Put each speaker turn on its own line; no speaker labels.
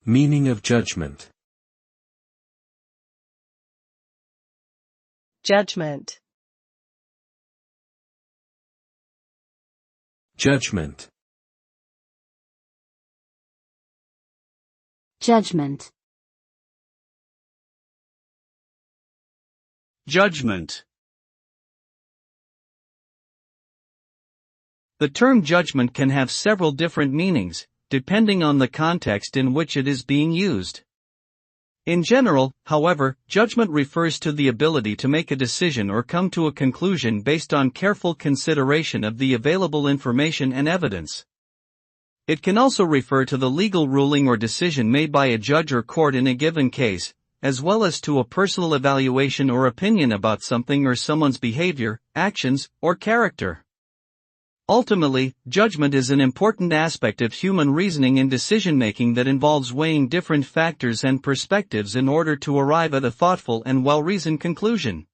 Meaning of judgment.
Judgment.
Judgment.
Judgment.
Judgment. The term judgment can have several different meanings, depending on the context in which it is being used. In general, however, judgment refers to the ability to make a decision or come to a conclusion based on careful consideration of the available information and evidence. It can also refer to the legal ruling or decision made by a judge or court in a given case, as well as to a personal evaluation or opinion about something or someone's behavior, actions, or character. Ultimately, judgment is an important aspect of human reasoning and decision-making that involves weighing different factors and perspectives in order to arrive at a thoughtful and well-reasoned conclusion.